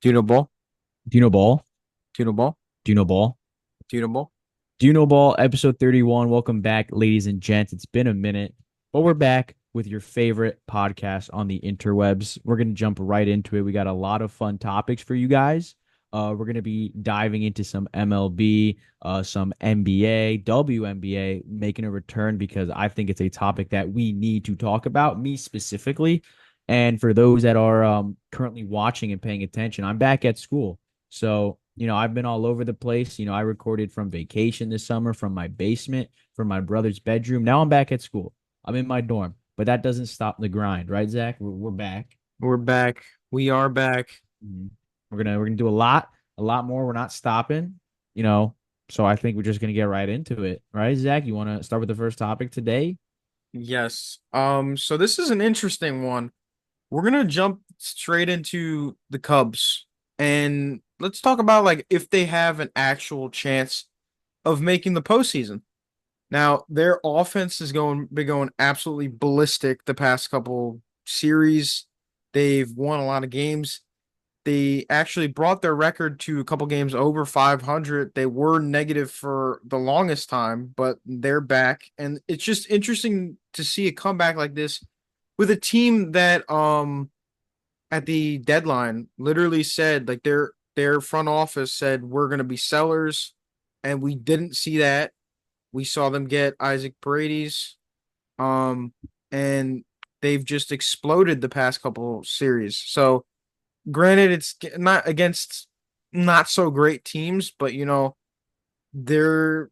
Tunable, Do you know ball? tunable, Do you know ball? tunable. Do you know ball? Episode 31. Welcome back, ladies and gents. It's been a minute, but we're back with your favorite podcast on the interwebs. We're going to jump right into it. We got a lot of fun topics for you guys. We're going to be diving into some MLB, some NBA, WNBA making a return because I think it's a topic that we need to talk about, me specifically. And for those that are currently watching and paying attention, I'm back at school. So, I've been all over the place. I recorded from vacation this summer, from my basement, from my brother's bedroom. Now I'm back at school. I'm in my dorm, but that doesn't stop the grind, right, Zach? We're back. We're back. We are back. Mhm. We're gonna do a lot more. We're not stopping, you know. So I think we're just gonna get right into it, right, Zach? You want to start with the first topic today? Yes. So this is an interesting one. We're gonna jump straight into the Cubs and let's talk about like if they have an actual chance of making the postseason. Now, their offense is been going absolutely ballistic the past couple series. They've won a lot of games. They actually brought their record to a couple games over 500. They were negative for the longest time, but they're back. And it's just interesting to see a comeback like this with a team that at the deadline literally said like their front office said we're going to be sellers, and we didn't see that. We saw them get Isaac Paredes, um and they've just exploded the past couple series. So granted, it's not against not so great teams, but they're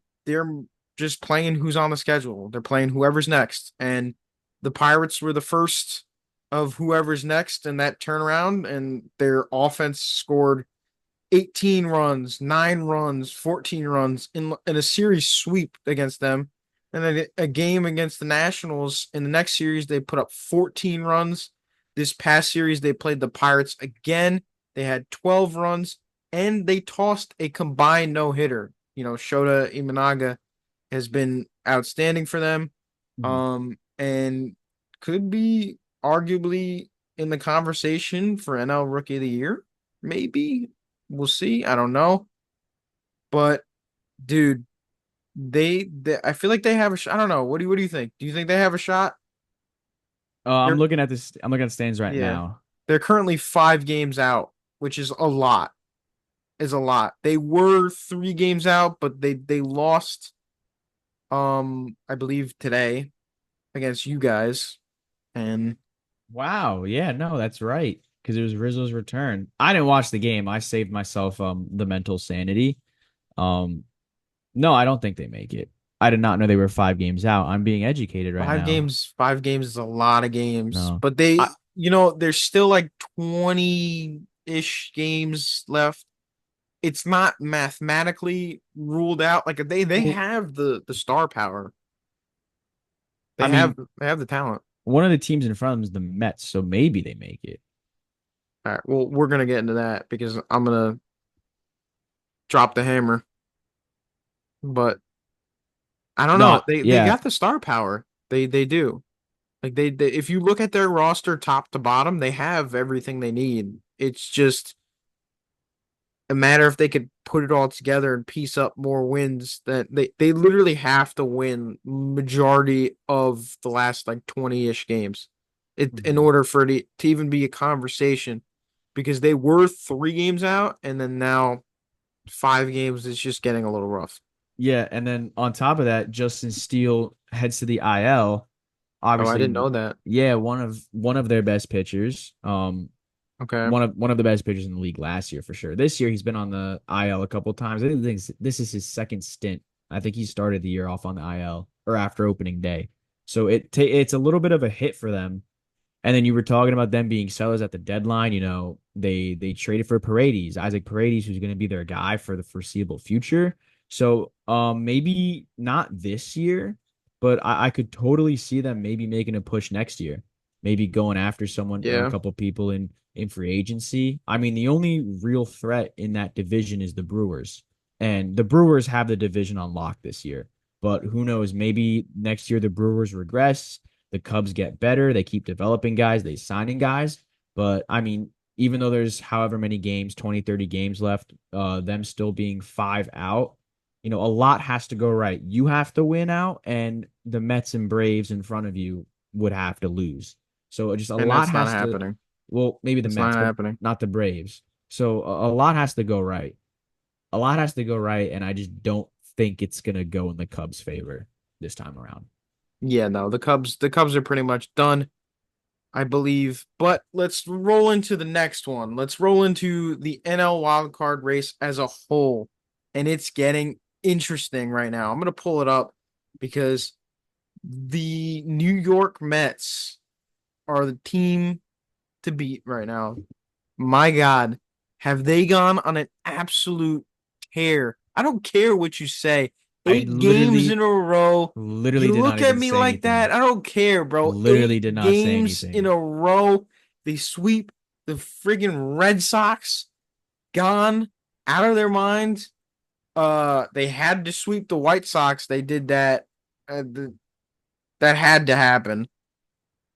just playing who's on the schedule. They're playing whoever's next, and the Pirates were the first of whoever's next in that turnaround, and their offense scored 18 runs, 9 runs, 14 runs in a series sweep against them. And then a game against the Nationals in the next series, they put up 14 runs. This past series, they played the Pirates again. They had 12 runs and they tossed a combined no hitter. Shota Imanaga has been outstanding for them, Mhm. and could be arguably in the conversation for NL Rookie of the Year. Maybe we'll see. I don't know, but dude, they I feel like they have a shot. I don't know. What do you think? Do you think they have a shot? I'm They're looking at this. I'm looking at the stands right yeah, now. they're currently 5 games out, which is a lot. Is a lot. They were 3 games out, but they lost. I believe today against you guys, and Wow. Yeah, no, that's right. Because it was Rizzo's return. I didn't watch the game. I saved myself the mental sanity. Um, no, I don't think they make it. I did not know they were 5 games out. I'm being educated right five now. games. 5 games is a lot of games, No. but I there's still like 20-ish games left. It's not mathematically ruled out. Like they well, have the star power. I They have mean, they have the talent. one of the teams in front of them is the Mets, so maybe they make it. All right. Well, we're gonna get into that because I'm gonna drop the hammer. But I don't know. No, They yeah. got the star power. They do. Like they if you look at their roster top to bottom, they have everything they need. It's just a matter if they could put it all together and piece up more wins. That they literally have to win majority of the last like 20-ish games in Mhm. order for it to even be a conversation, because they were 3 games out and then now 5 games is just getting a little rough. Yeah, and then on top of that, Justin Steele heads to the IL. Oh, I didn't Obviously, know that. yeah, one of their best pitchers. Okay. One of the best pitchers in the league last year for sure. This year he's been on the IL a couple times. I think this is his second stint. I think he started the year off on the IL or after opening day. So it's a little bit of a hit for them. And then you were talking about them being sellers at the deadline. They traded for Paredes, Isaac Paredes, who's going to be their guy for the foreseeable future. So maybe not this year, but I could totally see them maybe making a push next year. Maybe going after someone or a Yeah. couple people in free agency. I mean, the only real threat in that division is the Brewers. And the Brewers have the division on lock this year. But who knows? Maybe next year the Brewers regress, the Cubs get better. They keep developing guys. They signing guys. But I mean, even though there's however many games, 20, 30 games left, them still being 5 out, a lot has to go right. You have to win out, and the Mets and Braves in front of you would have to lose. So just a And lot that's not has to, happening. well, maybe the It's Mets, not but happening. not the Braves. So a lot has to go right. A lot has to go right, and I just don't think it's gonna go in the Cubs' favor this time around. Yeah, no, the Cubs are pretty much done, I believe. But let's roll into the next one. Let's roll into the NL wildcard race as a whole. And it's getting interesting right now. I'm gonna pull it up because the New York Mets are the team to beat right now. My God, have they gone on an absolute tear? I don't care what you say. I 8 games in literally, a row. literally You did not look at even me say like that. anything. I don't care, bro. Literally Eight did not say games in anything. a row. They sweep the friggin' Red Sox. Gone out of their minds. They had to sweep the White Sox. They did that. That had to happen.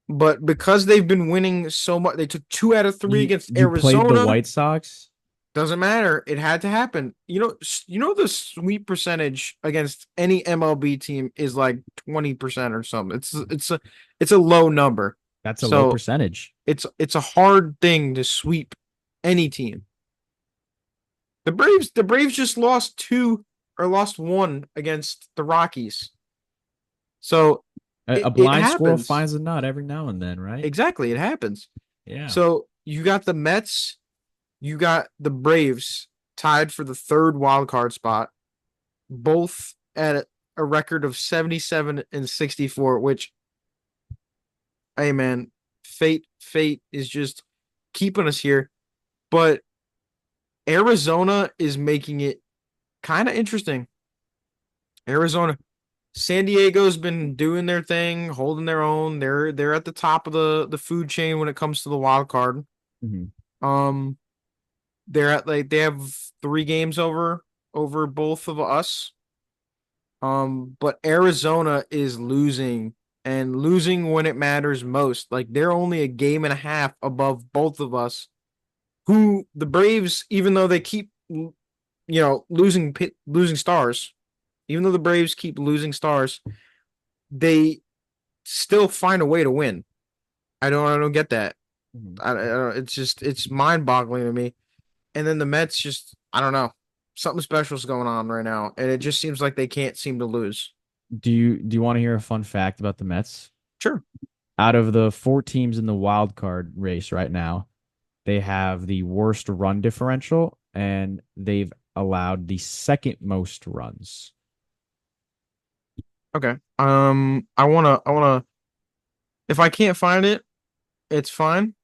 But because they've been winning so much, they took 2 out of 3 You against you played the Arizona. White Sox? Doesn't matter. It had to happen. You know the sweep percentage against any MLB team is like 20% or something. It's a low number. That's a low So percentage. it's a hard thing to sweep any team. The Braves just lost two or lost one against the Rockies. So A it blind squirrel happens. finds a nut every now and then, right? Exactly, it happens. Yeah. So you got the Mets, you got the Braves tied for the third wild card spot, both at a record of 77 and 64, which, hey man, fate is just keeping us here. But Arizona is making it kind of interesting. Arizona, San Diego's been doing their thing, holding their own. They're at the top of the food chain when it comes to the wild card. Mhm. Um, they're at like they have 3 games over both of us. But Arizona is losing and losing when it matters most. Like they're only a game and a half above both of us. Who the Braves, even though they keep losing stars, even though the Braves keep losing stars, they still find a way to win. I don't get that. Mhm. It's mind boggling to me. And then the Mets just I don't know, something special is going on right now, and it just seems like they can't seem to lose. Do you want to hear a fun fact about the Mets? Sure. Out of the 4 teams in the wild card race right now, they have the worst run differential and they've allowed the second most runs. Okay. I wanna. If I can't find it, it's fine.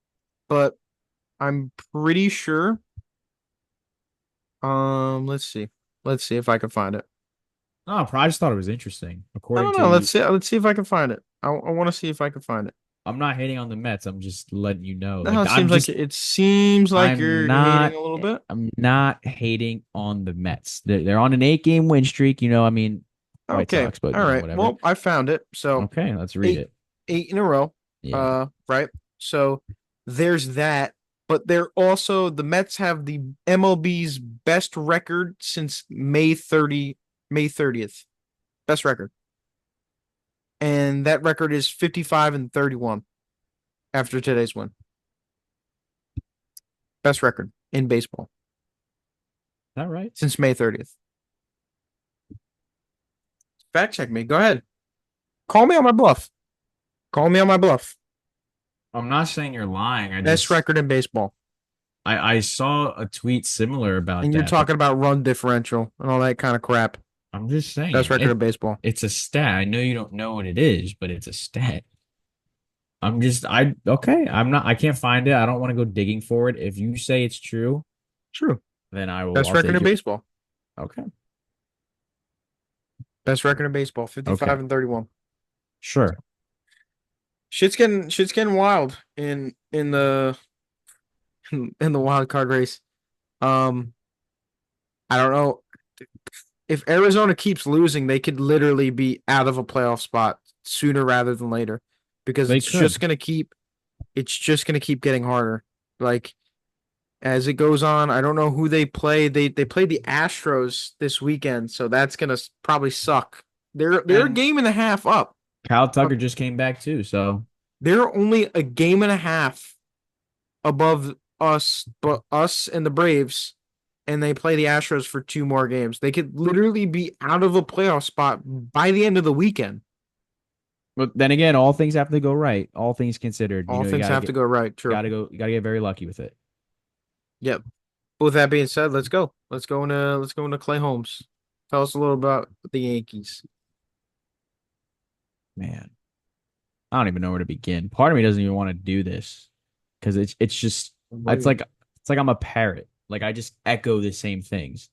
But I'm pretty sure. Let's see. Let's see if I can find it. Oh, I just thought it was interesting. I According don't to know. Let's the, see. Let's see if I can find it. I want to see if I can find it. I'm not hating on the Mets. I'm just letting you know. No, Like it seems like I'm you're hating not a little bit. I'm not hating on the Mets. They're on an 8 game win streak. I mean, White Okay. Sox, but All right. whatever. Well, I found it. So Okay, let's read eight it. eight in a row. Yeah. Right. So there's that. But they're also the Mets have the MLB's best record since May 30th. Best record. And that record is 55 and 31 after today's win. Best record in baseball All right. since May 30th. Fact check me. Go ahead. Call me on my bluff. Call me on my bluff. I'm not saying you're lying. Best record in baseball. I saw a tweet similar about And you're that, but talking about run differential and all that kind of crap. I'm just Best saying record in baseball. it's a stat. I know you don't know what it is, but it's a stat. I can't find it. I don't want to go digging for it. If you say it's true, True. then Best I'll record take in it. baseball. Okay. Best record in baseball. 55 Okay. and 31. Sure. Shit's getting wild in the wild card race. Um, I don't know. If Arizona keeps losing, they could literally be out of a playoff spot sooner rather than later because They could. it's just gonna keep getting harder. Like as it goes on. I don't know who they play. They play the Astros this weekend, so that's gonna probably suck. They're a And game and a half up. Kyle Uh, Tucker just came back too, so They're only a game and a half above us, but us and the Braves, and they play the Astros for two more games. They could literally be out of a playoff spot by the end of the weekend. but then again, all things have to go right. All things considered, All you things have to go right. True. you gotta get very lucky with it. Yep. But with that being said, let's go. Let's go into Clay Holmes. Tell us a little about the Yankees. Man, I don't even know where to begin. Part of me doesn't even want to do this because it's just it's Wait. like I'm a parrot. Like I just echo the same things.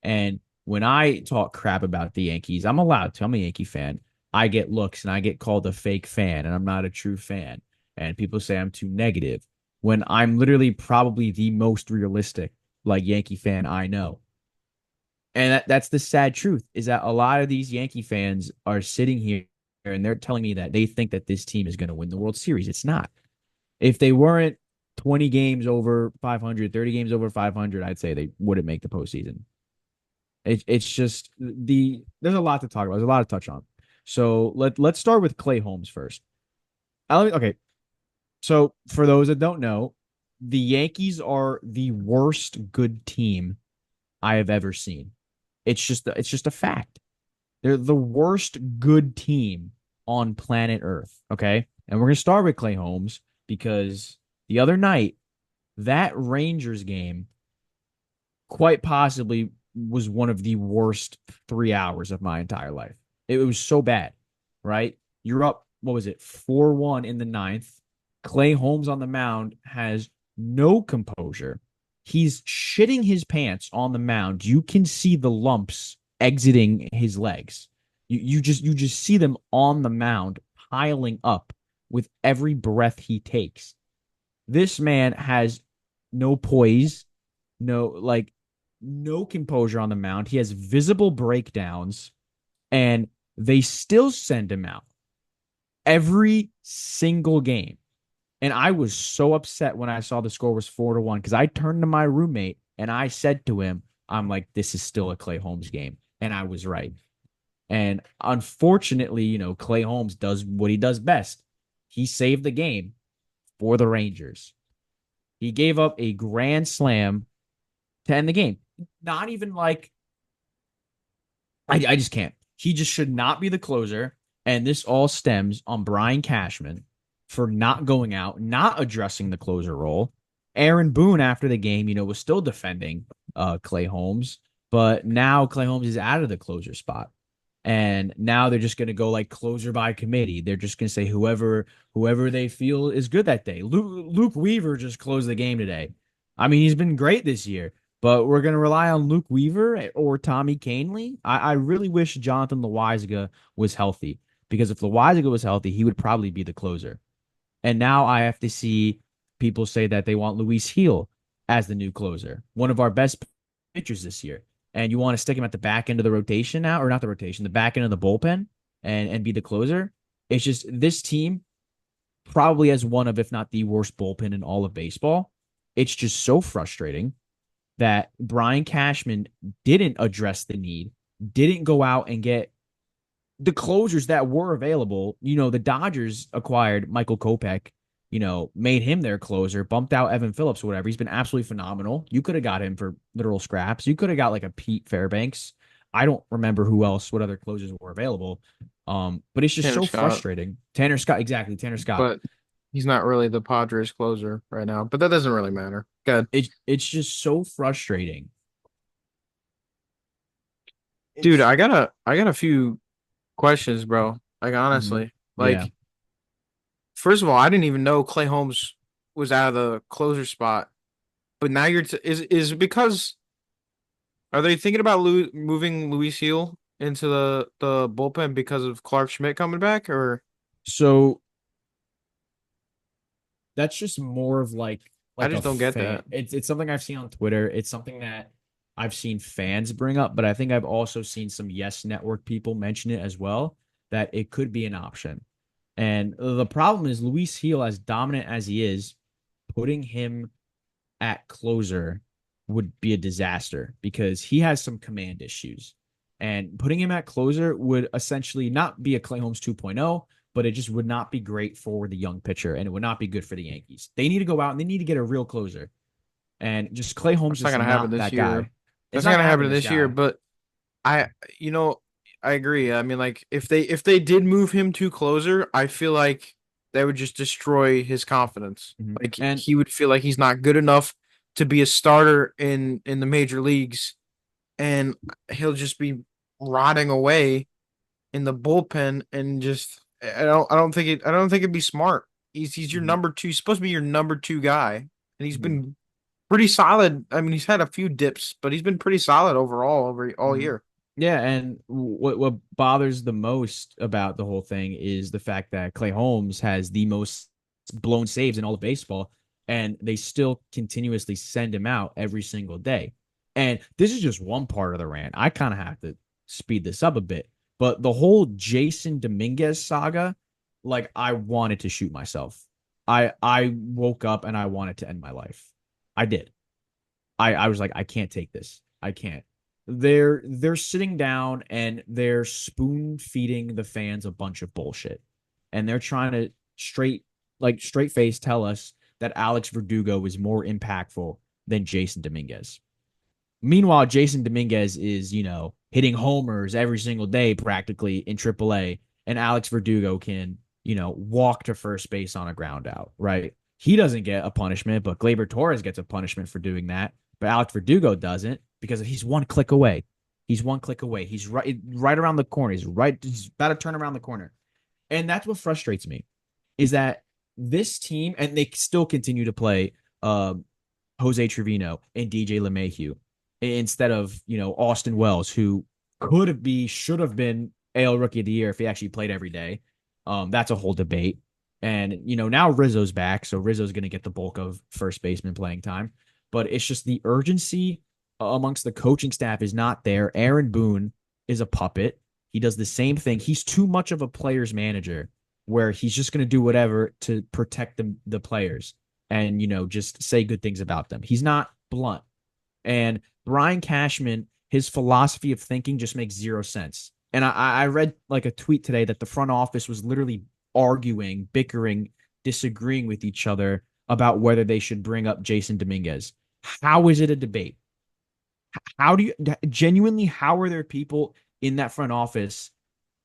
And when I talk crap about the Yankees, I'm allowed to. I'm a Yankee fan. I get looks and I get called a fake fan, and I'm not a true fan. And people say I'm too negative when I'm literally probably the most realistic like Yankee fan I know. And that's the sad truth is that a lot of these Yankee fans are sitting here and they're telling me that they think that this team is going to win the World Series. It's not. If they weren't 20 games over 500, 30 games over 500, I'd say they wouldn't make the postseason. It's just there's a lot to talk about. There's a lot to touch on. So let's start with Clay Holmes first. Okay. So for those that don't know, the Yankees are the worst good team I have ever seen. It's just a fact. They're the worst good team on planet Earth. Okay. And we're gonna start with Clay Holmes because the other night, that Rangers game quite possibly was one of the worst 3 hours of my entire life. It was so bad, right? You're up, what was it, 4-1 in the ninth. Clay Holmes on the mound has no composure. He's shitting his pants on the mound. You can see the lumps exiting his legs. You just see them on the mound piling up with every breath he takes. This man has no poise, no like no composure on the mound. He has visible breakdowns, and they still send him out every single game. And I was so upset when I saw the score was 4-1 because I turned to my roommate and I said to him, I'm like, this is still a Clay Holmes game. And I was right. And unfortunately, Clay Holmes does what he does best. He saved the game for the Rangers. He gave up a grand slam to end the game. Not even like I just can't. He just should not be the closer. And this all stems on Brian Cashman for not going out, not addressing the closer role. Aaron Boone, after the game, was still defending Clay Holmes, but now Clay Holmes is out of the closer spot. And now they're just going to go like closer by committee. They're just going to say whoever they feel is good that day. Luke Weaver just closed the game today. I mean, he's been great this year, but we're going to rely on Luke Weaver or Tommy Canley. I really wish Jonathan Loaisiga was healthy because if Loaisiga was healthy, he would probably be the closer. And now I have to see people say that they want Luis Heel as the new closer, one of our best pitchers this year. And you want to stick him at the back end of the rotation now, or not the rotation, the back end of the bullpen and be the closer. It's just this team probably has one of, if not the worst bullpen in all of baseball. It's just so frustrating that Brian Cashman didn't address the need, didn't go out and get the closers that were available. The Dodgers acquired Michael Kopech, made him their closer, bumped out Evan Phillips or whatever. He's been absolutely phenomenal. You could have got him for literal scraps. You could have got like a Pete Fairbanks. I don't remember what other closers were available. But it's just Tanner so Scott, frustrating. Tanner Scott, exactly. Tanner Scott. but he's not really the Padres closer right now. But that doesn't really matter. Good. It's just so frustrating. Dude, It's I got a few questions, bro. Like Mhm. honestly. Yeah. Like first of all, I didn't even know Clay Holmes was out of the closer spot. But now is it because are they thinking about moving Luis Heel into the bullpen because of Clark Schmidt coming back or So that's just more of like I a just don't get fan. that. It's something I've seen on Twitter. It's something that I've seen fans bring up, but I think I've also seen some Yes Network people mention it as well that it could be an option. And the problem is Luis Heel, as dominant as he is, putting him at closer would be a disaster because he has some command issues. And putting him at closer would essentially not be a Clay Holmes 2.0, but it just would not be great for the young pitcher and it would not be good for the Yankees. They need to go out and they need to get a real closer. And just Clay Holmes That's not is gonna happen not this that year. guy. It's That's not not going gonna to happen happen to this this year. guy. But I, you know, I agree. I mean, like if they did move him to closer, I feel like that would just destroy his confidence. Mhm. Like And he would feel like he's not good enough to be a starter in the major leagues, and he'll just be rotting away in the bullpen. And just I don't think it'd be smart. He's your mhm, number two. He's supposed to be your number two guy, and he's mhm, been pretty solid. I mean, he's had a few dips, but he's been pretty solid overall over all mhm. year. Yeah, and what bothers the most about the whole thing is the fact that Clay Holmes has the most blown saves in all of baseball, and they still continuously send him out every single day. And this is just one part of the rant. I kind of have to speed this up a bit, but the whole Jason Dominguez saga, like I wanted to shoot myself. I woke up and I wanted to end my life. I did. I was like, I can't take this. I can't. They're sitting down and they're spoon feeding the fans a bunch of bullshit. And they're trying to straight face tell us that Alex Verdugo is more impactful than Jason Dominguez. Meanwhile, Jason Dominguez is, hitting homers every single day practically in AAA, and Alex Verdugo can, walk to first base on a ground out, right? He doesn't get a punishment, but Gleyber Torres gets a punishment for doing that. But Alex Verdugo doesn't because he's one click away. He's one click away. He's right around the corner. He's about to turn around the corner. And that's what frustrates me is that this team, and they still continue to play Jose Trevino and DJ LeMahieu instead of, Austin Wells, who should have been AL Rookie of the Year if he actually played every day. That's a whole debate. And, now Rizzo's back. So Rizzo's going to get the bulk of first baseman playing time. But it's just the urgency amongst the coaching staff is not there. Aaron Boone is a puppet. He does the same thing. He's too much of a player's manager where he's just going to do whatever to protect the players and, just say good things about them. He's not blunt. And Brian Cashman, his philosophy of thinking just makes zero sense. And I read like a tweet today that the front office was literally arguing, bickering, disagreeing with each other about whether they should bring up Jason Dominguez. How is it a debate? How do you genuinely, how are there people in that front office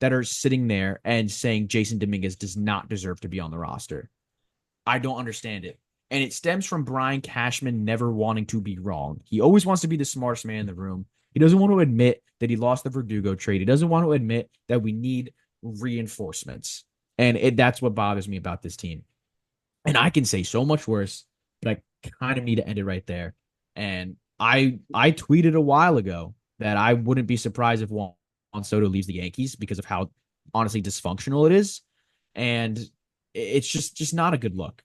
that are sitting there and saying Jason Dominguez does not deserve to be on the roster? I don't understand it. And it stems from Brian Cashman never wanting to be wrong. He always wants to be the smartest man in the room. He doesn't want to admit that he lost the Verdugo trade. He doesn't want to admit that we need reinforcements. And that's what bothers me about this team. And I can say so much worse, but I kind of need to end it right there. And I tweeted a while ago that I wouldn't be surprised if Juan Soto leaves the Yankees because of how honestly dysfunctional it is. And it's just not a good look.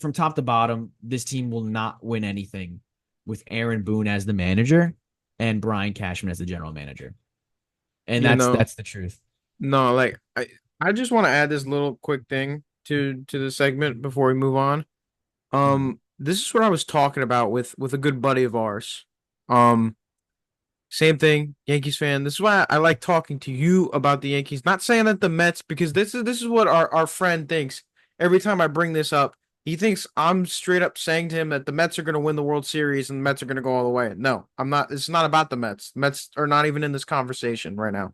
From top to bottom, this team will not win anything with Aaron Boone as the manager and Brian Cashman as the general manager. And You know, that's the truth. no, like I just want to add this little quick thing to the segment before we move on. Mm-hmm. This is what I was talking about with a good buddy of ours. Um, Same thing, Yankees fan. This is why I like talking to you about the Yankees. Not saying that the Mets, because this is what our friend thinks. Every time I bring this up, he thinks I'm straight up saying to him that the Mets are going to win the World Series and the Mets are going to go all the way. No, I'm not. It's not about the Mets. The Mets are not even in this conversation right now.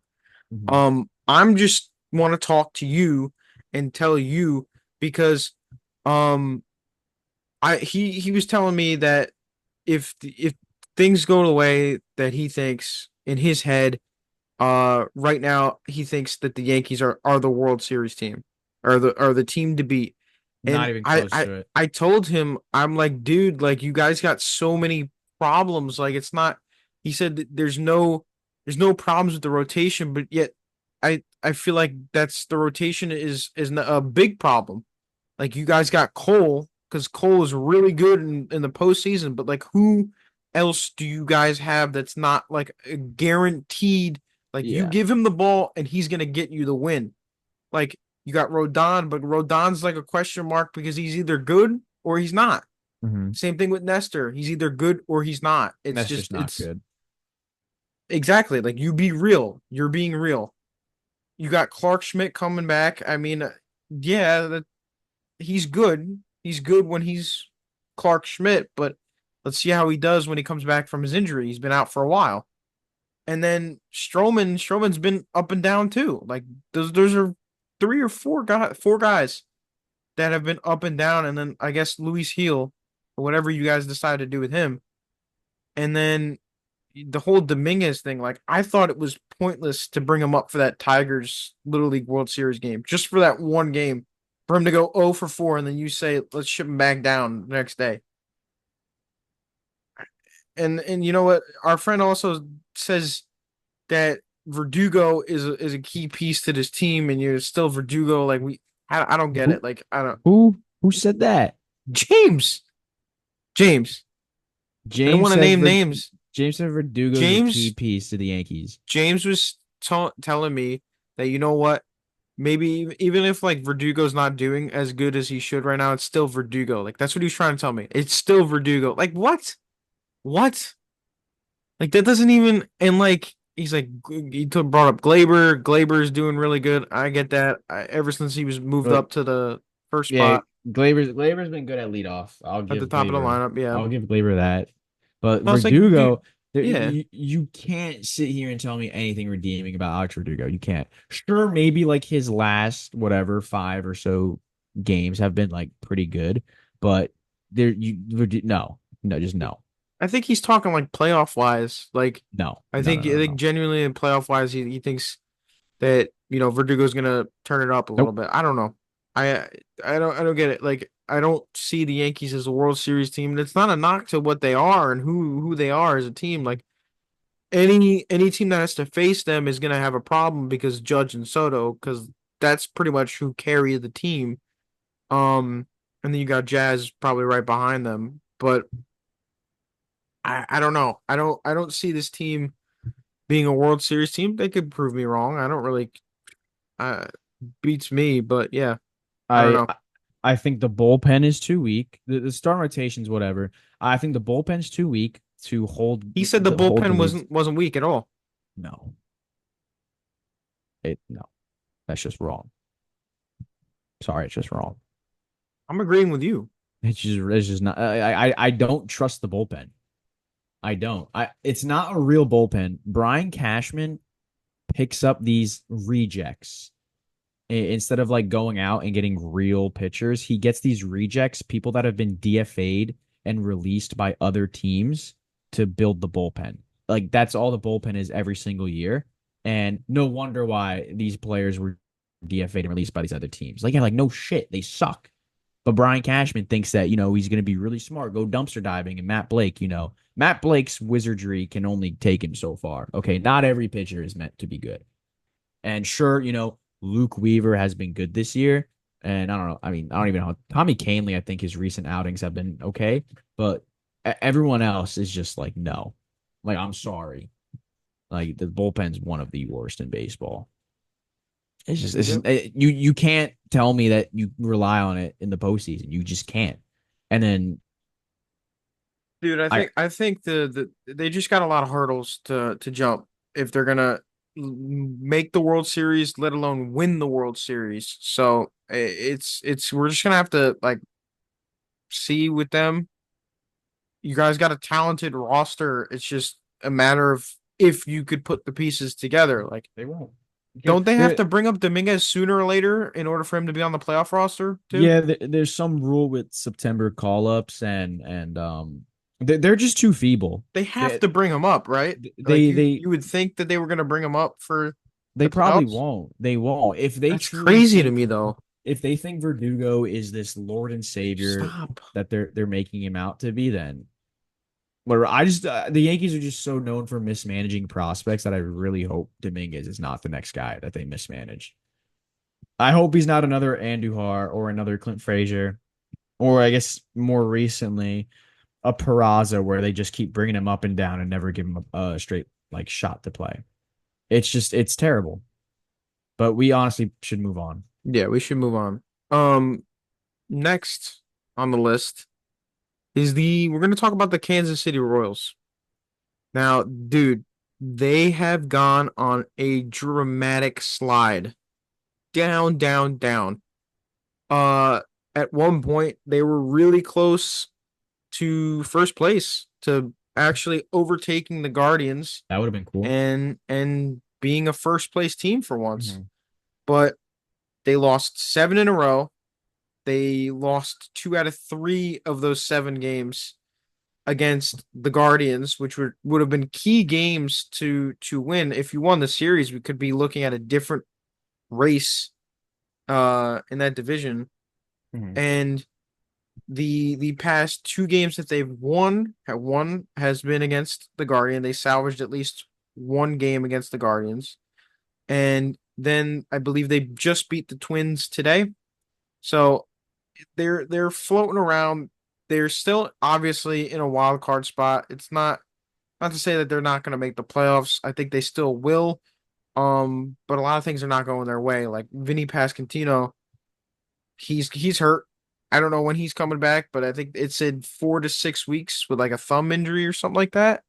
Mm-hmm. I'm just want to talk to you and tell you because um he was telling me that if things go the way that he thinks in his head, right now he thinks that the Yankees are the World Series team, or the team to beat. Not And even I close I to it. I told him, I'm like, dude, like you guys got so many problems. Like it's not. He said that there's no problems with the rotation, but yet I feel like that's the rotation is a big problem. Like you guys got Cole, because Cole is really good in the postseason, but like who else do you guys have that's not like a guaranteed? Like you Yeah. give him the ball and he's gonna get you the win. Like you got Rodon, but Rodon's like a question mark because he's either good or he's not. Hmm. Same thing with Nestor. He's either good or he's not. That's just not It's good. exactly like you be real. You're being real. You got Clark Schmidt coming back. I mean, yeah, he's good. He's good when he's Clark Schmidt, but let's see how he does when he comes back from his injury. He's been out for a while. And then Stroman's been up and down too. Like those are four guys that have been up and down. And then I guess Luis Heel or whatever you guys decide to do with him. And then the whole Dominguez thing, like I thought it was pointless to bring him up for that Tigers Little League World Series game, just for that one game, for him to go 0 for 4, and then you say let's ship him back down the next day. And you know what? Our friend also says that Verdugo is a key piece to this team, and you're still Verdugo. Like I don't get Who it. Like I don't. who said that? James, James. I don't James want to says name names. James said Verdugo's a key James piece to the Yankees. James was telling me that you know what, maybe even if like Verdugo's not doing as good as he should right now, it's still Verdugo. Like that's what he was trying to tell me. It's still Verdugo. Like what? What? Like that doesn't even. And like he's like brought up Glaber. Glaber's doing really good. I get that. Ever since he was moved But up to the first yeah, spot Glaber's been good at leadoff. at the top of the lineup. Yeah. I'll give Glaber that. But I was like, dude, Verdugo, yeah. you can't sit here and tell me anything redeeming about Alex Verdugo. You can't. Sure, maybe like his last whatever five or so games have been like pretty good, but no, just no, I think he's talking like playoff wise. Like no, no, no, I no, think no. genuinely in playoff wise, he thinks that Verdugo's gonna turn it up a little Nope. bit. I don't know. I I don't get it. Like I don't see the Yankees as a World Series team. And it's not a knock to what they are and who they are as a team. Like any team that has to face them is gonna have a problem because Judge and Soto, because that's pretty much who carry the team. Um, and then you got Jazz probably right behind them. But I don't know. I don't see this team being a World Series team. They could prove me wrong. I don't really uh beats me, but yeah, I don't I know. I think the bullpen is too weak. The start rotations, whatever. I think the bullpen's too weak to He said the hold the bullpen leads. wasn't weak at all. No, no, that's just wrong. Sorry, it's just wrong. I'm agreeing with you. It's just not. I don't trust the bullpen. I don't. It's not a real bullpen. Brian Cashman picks up these rejects instead of like going out and getting real pitchers. He gets these rejects, people that have been DFA'd and released by other teams to build the bullpen. Like that's all the bullpen is every single year. And no wonder why these players were DFA'd and released by these other teams. Like, yeah, like no shit, they suck. But Brian Cashman thinks that, he's going to be really smart, go dumpster diving. And Matt Blake, Matt Blake's wizardry can only take him so far. Okay. Not every pitcher is meant to be good. And sure, Luke Weaver has been good this year. And I don't know. I mean, I don't even know. Tommy Kahnle, I think his recent outings have been okay. But everyone else is just like, no. Like, I'm sorry. Like, the bullpen's one of the worst in baseball. It's Yep. just you can't tell me that you rely on it in the postseason. You just can't. And then Dude, I I think they just got a lot of hurdles to jump if they're gonna make the World Series, let alone win the World Series. So it's we're just gonna have to like see with them. You guys got a talented roster. It's just a matter of if you could put the pieces together. Like, they won't. Okay, don't they have there, to bring up Dominguez sooner or later in order for him to be on the playoff roster too? yeah, there's some rule with September call ups and they're just too feeble. They have They to bring him up, right? Like they they you would think that they were going to bring him up for they the probably playoffs. won't. They won't. That's crazy to me, though. If they think Verdugo is this Lord and Savior Stop. that they're making him out to be, then whatever. I just the Yankees are just so known for mismanaging prospects that I really hope Dominguez is not the next guy that they mismanage. I hope he's not another Andujar or another Clint Frazier, or I guess more recently a Peraza where they just keep bringing him up and down and never give him a straight like shot to play. It's terrible. But we honestly should move on. Yeah, we should move on. Um, Next on the list, is the we're going to talk about the Kansas City Royals. Now, dude, they have gone on a dramatic slide. Down, down, down. Uh, at one point they were really close to first place, to actually overtaking the Guardians That would have been cool. and being a first place team for once. Mhm. But they lost seven in a row. They lost two out of three of those seven games against the Guardians, which would have been key games to win. If you won the series, we could be looking at a different race in that division. Mhm. And the past two games that they've won, one has been against the Guardian. They salvaged at least one game against the Guardians. And then I believe they just beat the Twins today. So they're floating around. They're still obviously in a wild card spot. It's not to say that they're not going to make the playoffs. I think they still will. But a lot of things are not going their way. Like Vinny Pasquantino, he's hurt. I don't know when he's coming back, but I think it said 4 to 6 weeks with like a thumb injury or something like that.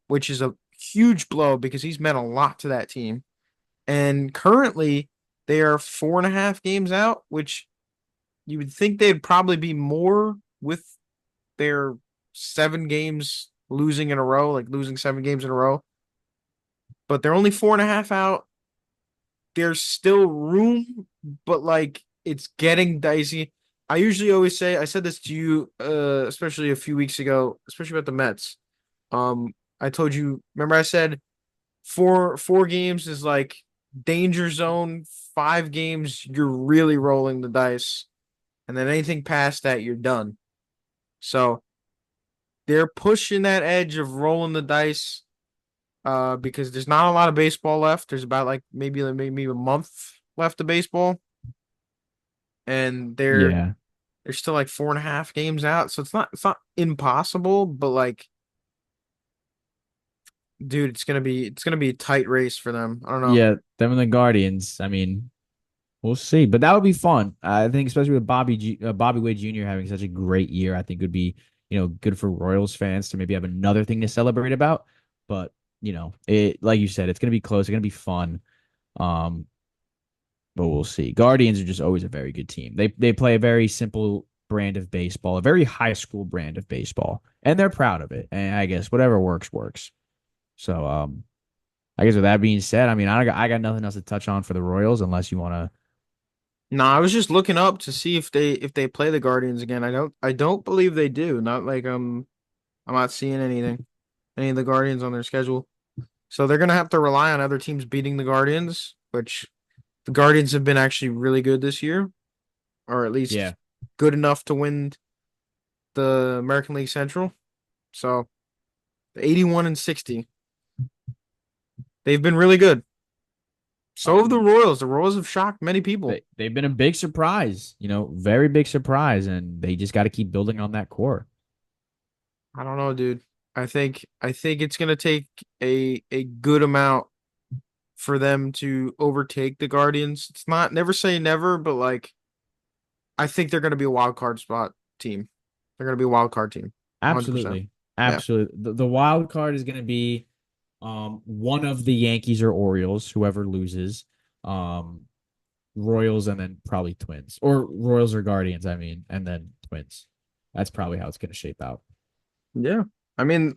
Which is a huge blow because he's meant a lot to that team. And currently they are 4.5 games out, which you would think they'd probably be more with their 7 games losing in a row, like losing 7 games in a row. But they're only 4.5 out. There's still room, but like it's getting dicey. I usually always say, I said this to you, especially a few weeks ago, especially about the Mets. I told you, remember I said four games is like danger zone. 5 games, you're really rolling the dice. And then anything past that, you're done. So they're pushing that edge of rolling the dice because there's not a lot of baseball left. There's about like maybe a month left of baseball, and Yeah. they're still like 4.5 games out. So it's not impossible, but like, dude, it's gonna be a tight race for them. I don't know. Yeah, them and the Guardians. I mean, we'll see, but that would be fun. I think, especially with Bobby Wade Jr. having such a great year, I think would be good for Royals fans to maybe have another thing to celebrate about. But it like you said, it's gonna be close. It's gonna be fun. Um, but we'll see. Guardians are just always a very good team. They play a very simple brand of baseball, a very high school brand of baseball, and they're proud of it. And I guess whatever works works. So I guess with that being said, I mean I got nothing else to touch on for the Royals unless you want to. No, I was just looking up to see if they play the Guardians again. I don't believe they do. Not like I'm not seeing any of the Guardians on their schedule. So they're gonna have to rely on other teams beating the Guardians, which the Guardians have been actually really good this year, or at Yeah. least good enough to win the American League Central. So 81 and 60. They've been really good. So have the Um, Royals. The Royals have shocked many people. they've been a big surprise, very big surprise, and they just got to keep building on that core. I don't know, dude. I think it's gonna take a good amount for them to overtake the Guardians. It's not, never say never, but like I think they're gonna be a wild card spot team. They're gonna be a wild card team. 100%. Absolutely. Yeah. Absolutely. The wild card is going to be one of the Yankees or Orioles, whoever loses. Um Royals and then probably Twins. Or Royals or Guardians, I mean, and then Twins. That's probably how it's going to shape out. Yeah. I mean,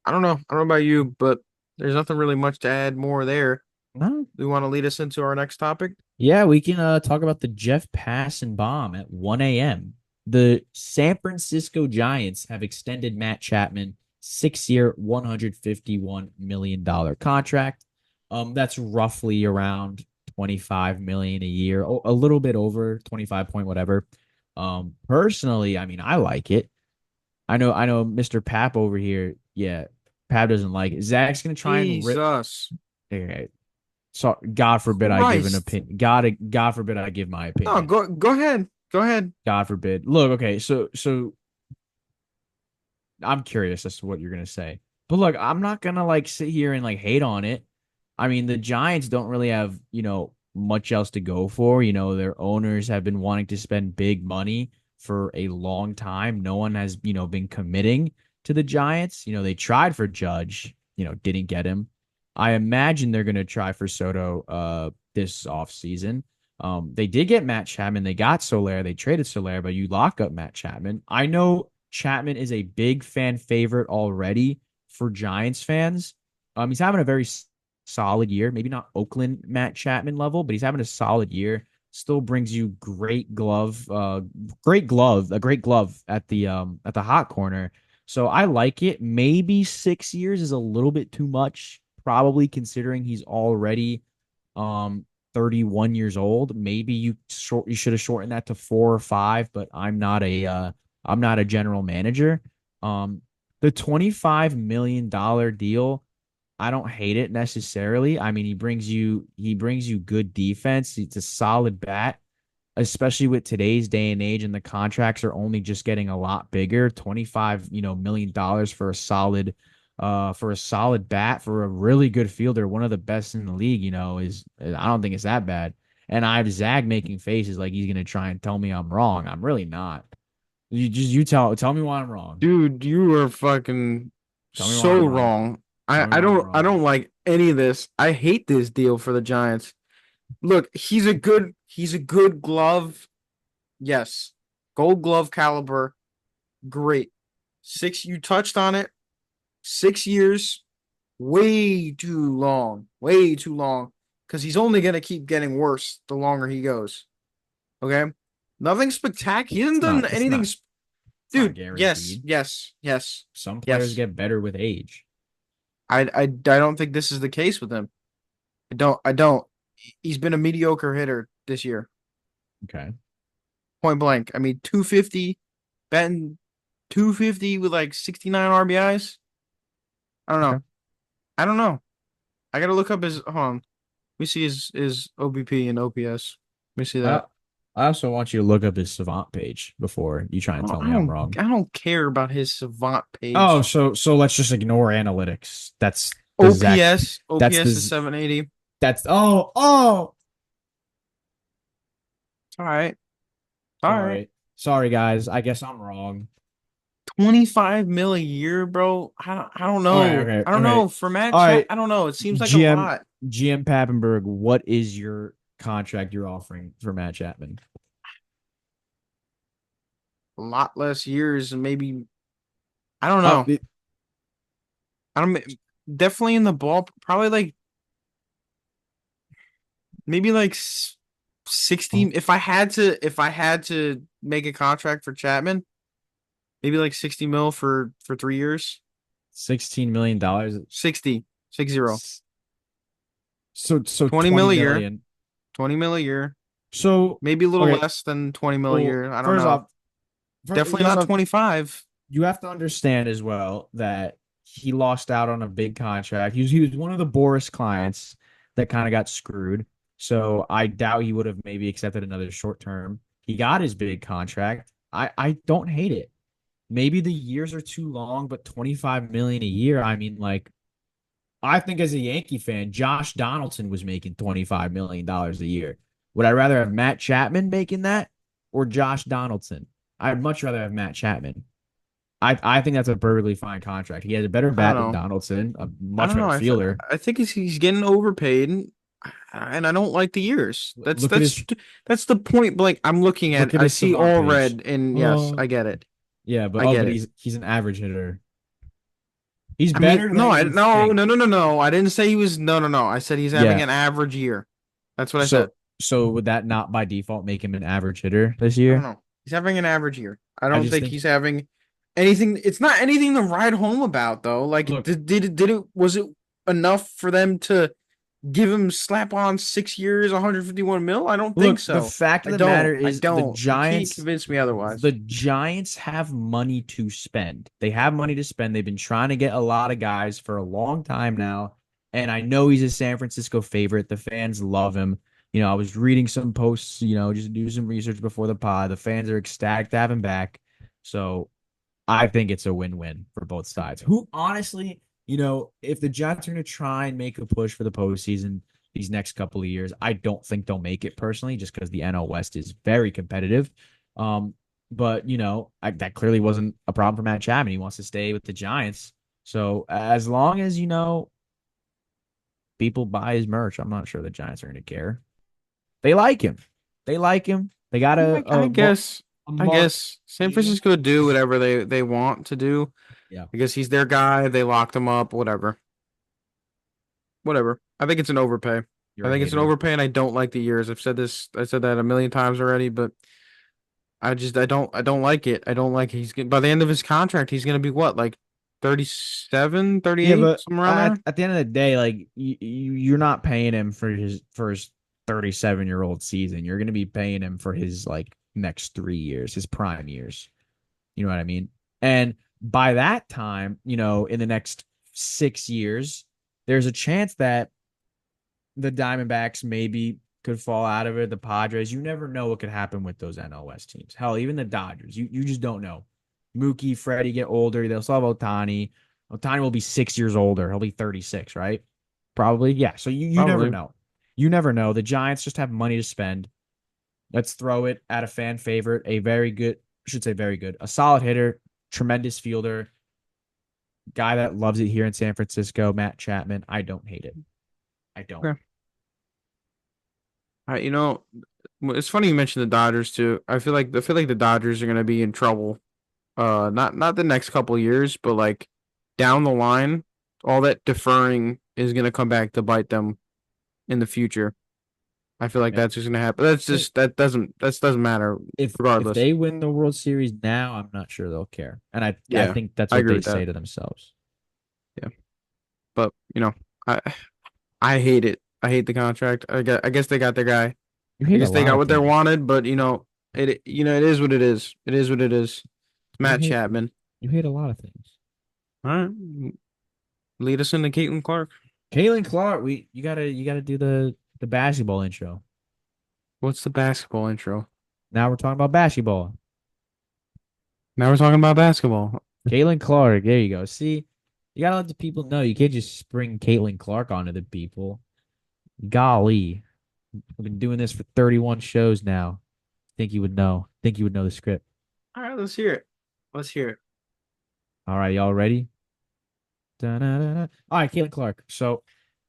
I don't know. I don't know about you, but there's nothing really much to add more there. No. Do you want to lead us into our next topic? Yeah, we can talk about the Jeff Passan bomb at 1 a.m. The San Francisco Giants have extended Matt Chapman 6-year, $151 million contract. That's roughly around 25 million a year, a little bit over 25 point whatever. Personally, I mean, I like it. I know Mr. Pap over here. Yeah, Pap doesn't like it. Zach's gonna try and rip. Jesus Okay, so God forbid I give an Christ. opinion. God forbid I give my No, opinion. go ahead. Go ahead. God forbid. Look, okay, so I'm curious as to what you're gonna say. But look, I'm not gonna like sit here and like hate on it. I mean, the Giants don't really have, much else to go for. Their owners have been wanting to spend big money for a long time. No one has, been committing to the Giants. They tried for Judge, didn't get him. I imagine they're going to try for Soto this offseason. They did get Matt Chapman. They got Soler. They traded Soler, but you lock up Matt Chapman. I know Chapman is a big fan favorite already for Giants fans. He's having a very solid year. Maybe not Oakland Matt Chapman level, but he's having a solid year. Still brings you a great glove at the hot corner. So I like it. Maybe 6 years is a little bit too much, probably considering he's already um 31 years old. Maybe you should have shortened that to 4 or 5, but I'm not a general manager. The $25 million deal, I don't hate it necessarily. I mean, he brings you good defense. It's a solid bat, especially with today's day and age, and the contracts are only just getting a lot bigger. 25, million dollars for a solid bat for a really good fielder, one of the best in the league, is I don't think it's that bad. And I have Zag making faces like he's gonna try and tell me I'm wrong. I'm really not. You tell me why I'm wrong. Dude, you are fucking Tell me why so I'm wrong. wrong. Tell me why I'm I wrong. don't like any of this. I hate this deal for the Giants. Look, he's a good glove. Yes. Gold glove caliber. Great. You touched on it. 6 years, way too long. Way too long. Because he's only gonna keep getting worse the longer he goes. Okay? Nothing spectacular. He hasn't It's done not. It's anything. not. It's not Dude, yes, guaranteed. yes, yes, Some players yes. get better with age. I don't think this is the case with him. I don't. He's been a mediocre hitter this year. Okay. Point blank. I mean, 250, batting 250 with like 69 RBIs. I don't know. Okay. I don't know. I gotta look up his hold on. Let me see his OBP and OPS. Let me see I that. I also want you to look up his Savant page before you try and tell me I'm wrong. I don't care about his Savant Oh, page. so let's just ignore analytics. That's the exact. That's OPS is the 780. that's oh. All right. All right. Sorry guys. I guess I'm wrong. 25 mil a year, bro. I don't All right, know. okay, I don't okay. know. For Matt All Chat, right. I don't know. It seems like a GM lot. GM Pappenberg, what is your contract you're offering for Matt Chapman? A lot less years and maybe I don't Uh, know. I don't definitely in the ball probably like maybe like 60 if I had to make a contract for Chapman, maybe like 60 mil for 3 years. $16 million. 60, 60. So 20 20 mil a year. million. 20 mil a year. So Maybe a little okay. less than 20 mil a Well, year. I don't first know. off, Definitely you not have 25. you have to understand as well that he lost out on a big contract. He was one of the Boris clients that kind of got screwed. So I doubt he would have maybe accepted another short term. He got his big contract. I don't hate it. Maybe the years are too long, but 25 million a year. I mean, like, I think as a Yankee fan, Josh Donaldson was making $25 million a year. Would I rather have Matt Chapman making that or Josh Donaldson? I'd much rather have Matt Chapman. I think that's a perfectly fine contract. He has a better I don't bat than know. Donaldson, a I much don't know. better fielder. I think he's getting overpaid, and I don't like the years. Look at his That's the point. Like I'm looking at, look at I his see Savant all page. red, and yes, Oh, I get it. yeah, I get but it. he's an average hitter. He's I mean, better no, than you think. no. I didn't say he was. No, no, no. I said he's having Yeah. an average year. That's what I said. So would that not by default make him an average hitter this I don't year? know. He's having an average year. I I don't just think think he's having anything. It's not anything to write home about, though. Like, look, did it was it enough for them to give him slap on 6 years, 151 mil? I don't think the so. fact of the matter I is don't. You can't convince me The otherwise. Giants have money to spend. They have money to spend. They've been trying to get a lot of guys for a long time now. And I know he's a San Francisco favorite. The fans love him. I was reading some posts, just do some research before the pod. The fans are ecstatic to have him back. So I think it's a win-win for both sides. Who honestly, if the Giants are going to try and make a push for the postseason these next couple of years, I don't think they'll make it personally, just because the NL West is very competitive. Um, But, that clearly wasn't a problem for Matt Chapman. He wants to stay with the Giants. So as long as, people buy his merch, I'm not sure the Giants are going to care. They like him. They like him. They got I guess a I mark guess San deal. Francisco do whatever they want to do. Yeah. I guess he's their guy. They locked him up. Whatever. Whatever. I think it's an overpay. I You're a think it's an hater. overpay, and I don't like the years. I've said this. I said that a million times already, but I don't like it. I don't like it. By the end of his contract, he's gonna be what, like 37, Yeah, 38, but somewhere around there. at the end of the day, like you're not paying him for his 37-year-old season. You're going to be paying him for his like next 3 years, his prime years. You know what I mean? And by that time, in the next 6 years, there's a chance that the Diamondbacks maybe could fall out of it. The Padres, you never know what could happen with those NL West teams. Hell, even the Dodgers, you just don't know. Mookie, Freddie get older. They'll still have Otani. Otani will be 6 years older. He'll be 36, right? Probably. Yeah. So you never Probably. know. You never know. The Giants just have money to spend. Let's throw it at a fan favorite, a very good, I should say very good, a solid hitter, tremendous fielder, guy that loves it here in San Francisco, Matt Chapman. I don't hate it. I don't. Okay. You know, it's funny you mentioned the Dodgers too. I feel like the Dodgers are gonna be in trouble. Not the next couple of years, but like down the line, all that deferring is gonna come back to bite them in the future. I feel like Man. that's just gonna happen. That's Hey, just that doesn't matter if regardless. they win the World Series now, I'm not sure they'll care. And I Yeah, think that's I what agree they with that. say to themselves. Yeah, but I I hate it. I hate the contract. I guess they got their guy. You I hate a guess they lot got of what they things. wanted, but it is what it is. It is what it is. It's You Matt hate Chapman. you hate a lot of things. All right, lead us into Caitlin Clark. Caitlin Clark, you gotta do the basketball intro. What's the basketball intro? Now we're talking about basketball. Now we're talking about basketball. Caitlin Clark, there you go. See, you gotta let the people know. You can't just spring Caitlin Clark onto the people. Golly, we've been doing this for 31 shows now. Think you would know. Think you would know the script. All right, let's hear it. Let's hear it. All right, y'all ready? Da-da-da-da. All right, Caitlin Clark. So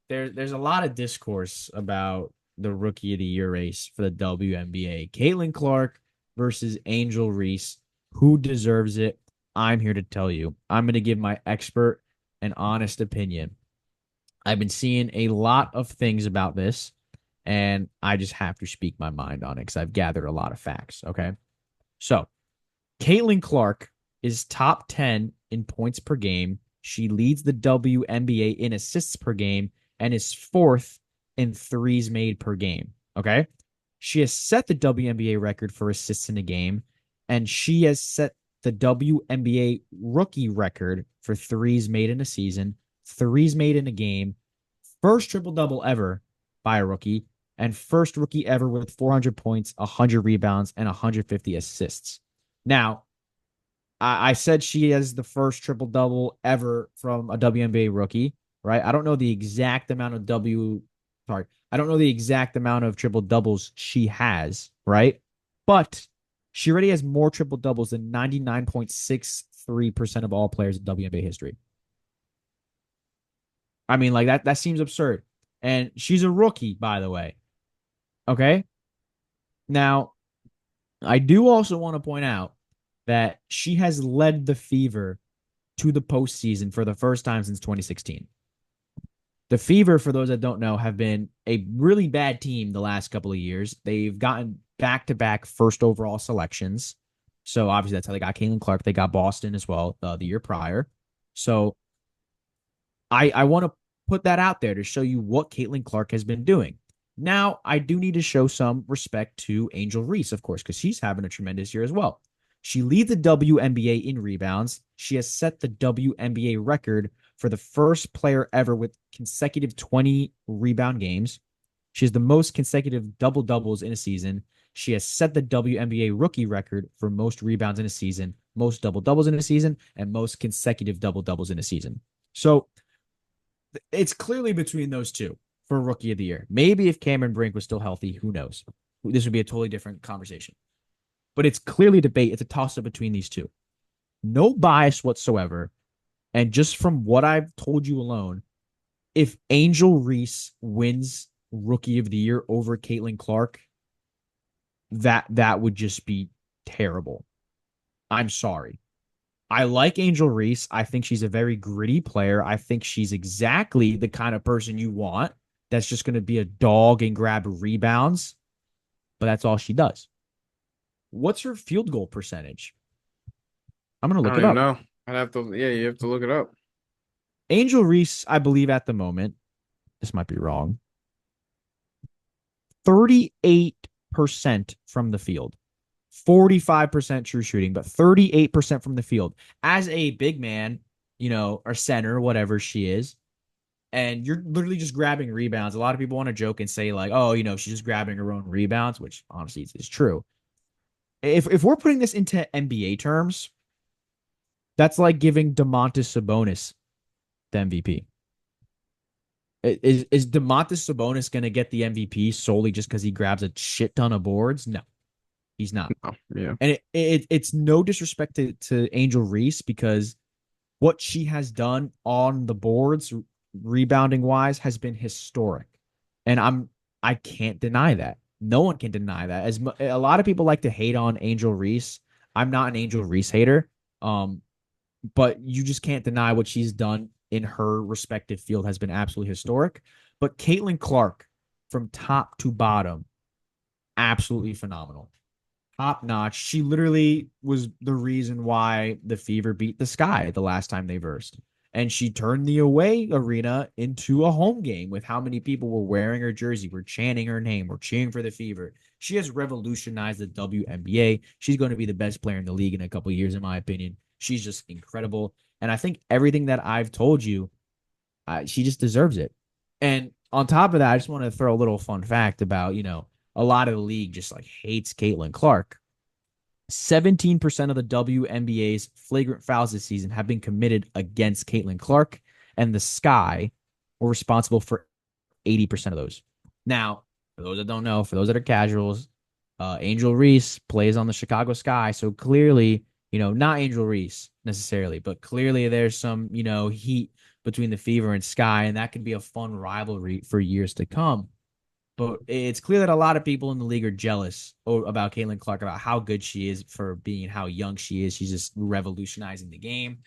there's a lot of discourse about the rookie of the year race for the WNBA. Caitlin Clark versus Angel Reese. Who deserves it? I'm here to tell you. I'm going to give my expert and honest opinion. I've been seeing a lot of things about this, and I just have to speak my mind on it because I've gathered a lot of facts. Okay. So Caitlin Clark is top 10 in points per game. She leads the WNBA in assists per game and is fourth in threes made per game. Okay. She has set the WNBA record for assists in a game, and she has set the WNBA rookie record for threes made in a season, threes made in a game, first triple double ever by a rookie, and first rookie ever with 400 points, 100 rebounds, and 150 assists. Now, I said she has the first triple double ever from a WNBA rookie, right? I don't know the exact amount of sorry, I don't know the exact amount of triple doubles she has, right? But she already has more triple doubles than 99.63% of all players in WNBA history. I mean, like that seems absurd. And she's a rookie, by the way. Okay. Now, I do also want to point out that she has led the Fever to the postseason for the first time since 2016. The Fever, for those that don't know, have been a really bad team the last couple of years. They've gotten back to back first overall selections. So obviously that's how they got Caitlin Clark. They got Boston as well the year prior. So I want to put that out there to show you what Caitlin Clark has been doing. Now, I do need to show some respect to Angel Reese, of course, because she's having a tremendous year as well. She leads the WNBA in rebounds. She has set the WNBA record for the first player ever with consecutive 20 rebound games. She has the most consecutive double doubles in a season. She has set the WNBA rookie record for most rebounds in a season, most double doubles in a season, and most consecutive double doubles in a season. So it's clearly between those two for rookie of the year. Maybe if Cameron Brink was still healthy, who knows? This would be a totally different conversation. but it's clearly debate. It's a toss up between these two. No bias whatsoever. And just from what I've told you alone, if Angel Reese wins Rookie of the Year over Caitlin Clark, that would just be terrible. I'm sorry. I like Angel Reese. I think she's a very gritty player. I think she's exactly the kind of person you want that's just going to be a dog and grab rebounds, but that's all she does. What's her field goal percentage? I'm going to I look don't it even up. know. I'd have to, yeah, you have to look it up. Angel Reese, I believe at the moment, this might be wrong, 38% from the field. 45% true shooting, but 38% from the field. As a big man, or center, whatever she is, and you're literally just grabbing rebounds. A lot of people want to joke and say, like, oh, she's just grabbing her own rebounds, which honestly is true. If we're putting this into NBA terms, that's like giving Domantas Sabonis the MVP. Is Domantas Sabonis going to get the MVP solely just because he grabs a shit ton of boards? No, he's not. Oh, yeah. And it's no disrespect to Angel Reese because what she has done on the boards, rebounding wise, has been historic. And I can't deny that. No one can deny that. A lot of people like to hate on Angel Reese. I'm not an Angel Reese hater. But you just can't deny what she's done in her respective field has been absolutely historic. But Caitlin Clark, from top to bottom, absolutely phenomenal. Top notch. She literally was the reason why the Fever beat the Sky the last time they versed. And she turned the away arena into a home game with how many people were wearing her jersey, were chanting her name, were cheering for the Fever. She has revolutionized the WNBA. She's going to be the best player in the league in a couple years, in my opinion. She's just incredible. And I think everything that I've told you, she just deserves it. And on top of that, I just want to throw a little fun fact about, a lot of the league just like hates Caitlin Clark. 17% of the WNBA's flagrant fouls this season have been committed against Caitlin Clark, and the Sky were responsible for 80% of those. Now, for those that don't know, for those that are casuals, Angel Reese plays on the Chicago Sky. So clearly, not Angel Reese necessarily, but clearly there's some, heat between the Fever and Sky, and that could be a fun rivalry for years to come. But it's clear that a lot of people in the league are jealous about Caitlin Clark, about how good she is for being how young she is. She's just revolutionizing the game.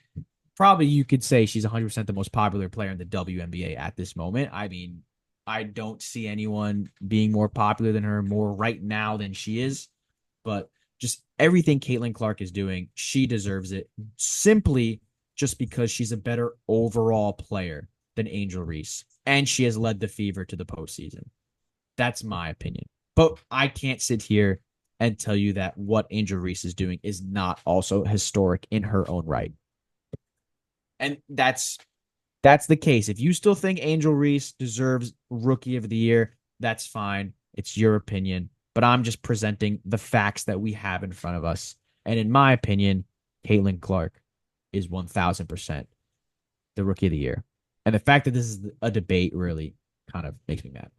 Probably you could say she's 100% the most popular player in the WNBA at this moment. I mean, I don't see anyone being more popular than her more right now than she is. But just everything Caitlin Clark is doing, she deserves it simply just because she's a better overall player than Angel Reese. And she has led the Fever to the postseason. That's my opinion. But I can't sit here and tell you that what Angel Reese is doing is not also historic in her own right. And that's the case. If you still think Angel Reese deserves Rookie of the Year, that's fine. It's your opinion. But I'm just presenting the facts that we have in front of us. And in my opinion, Caitlin Clark is 1000% the Rookie of the Year. And the fact that this is a debate really kind of makes me mad.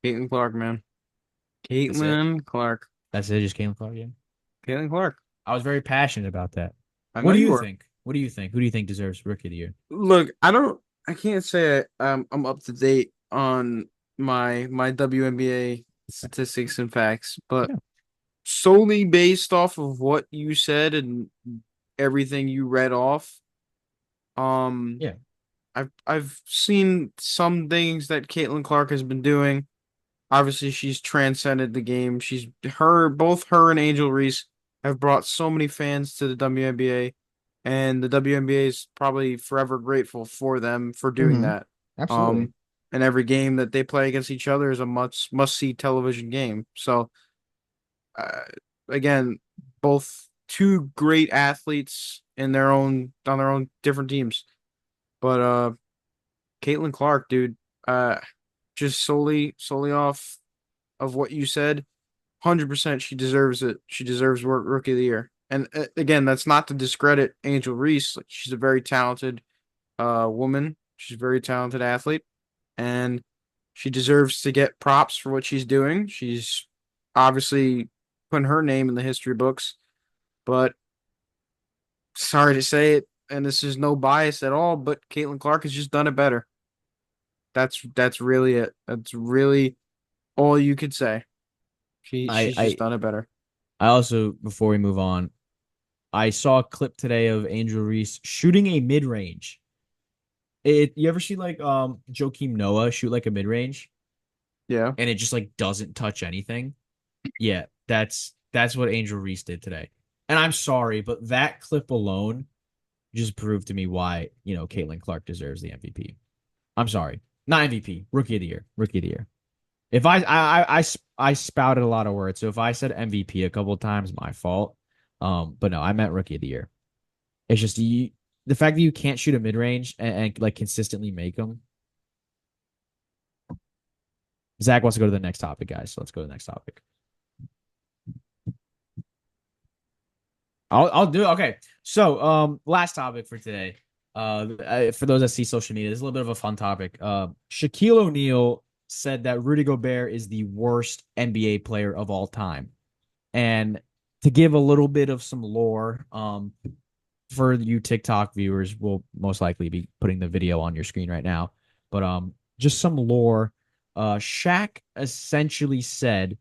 Caitlin Clark, man. That's it. Caitlin Clark. That's it. Just Caitlin Clark. Yeah. Caitlin Clark. I was very passionate about that. I know What do you you were. think? What do you think? Who do you think deserves Rookie of the Year? Look, I can't say I'm up to date on my WNBA statistics and facts, but Yeah. solely based off of what you said and everything you read off, um, Yeah. I've seen some things that Caitlin Clark has been doing. Obviously, she's transcended the game. Both her and Angel Reese have brought so many fans to the WNBA, and the WNBA is probably forever grateful for them for doing Mm-hmm. that. Absolutely. Um, and every game that they play against each other is a must see television game. So, uh, again, both two great athletes in their own on their own different teams. But Caitlin Clark, dude, uh, just solely off of what you said, 100% she deserves it. She deserves rookie of the year. And again, that's not to discredit Angel Reese. Like, she's a very talented woman. She's a very talented athlete. And She deserves to get props for what she's doing. She's obviously putting her name in the history books, but sorry to say it, and this is no bias at all, but Caitlin Clark has just done it better. That's really it. That's really all you could say. I She's just I done it better. I also, before we move on, I saw a clip today of Angel Reese shooting a mid range. You ever see like Joakim Noah shoot like a mid range Yeah. and it just like doesn't touch anything? Yeah, that's what Angel Reese did today. And I'm sorry, but that clip alone just proved to me why, Caitlin Clark deserves the MVP. I'm sorry. Not MVP, rookie of the year. Rookie of the year. If I spouted a lot of words, so if I said MVP a couple of times, my fault. But no, I meant rookie of the year. It's just the fact that you can't shoot a mid range and like consistently make them. Zach wants to go to the next topic, guys. So let's go to the next topic. I'll do it. Okay. So last topic for today. For those that see social media, this is a little bit of a fun topic. Shaquille O'Neal said that Rudy Gobert is the worst NBA player of all time. And to give a little bit of some lore, for you TikTok viewers, we'll most likely be putting the video on your screen right now. But just some lore. Shaq essentially said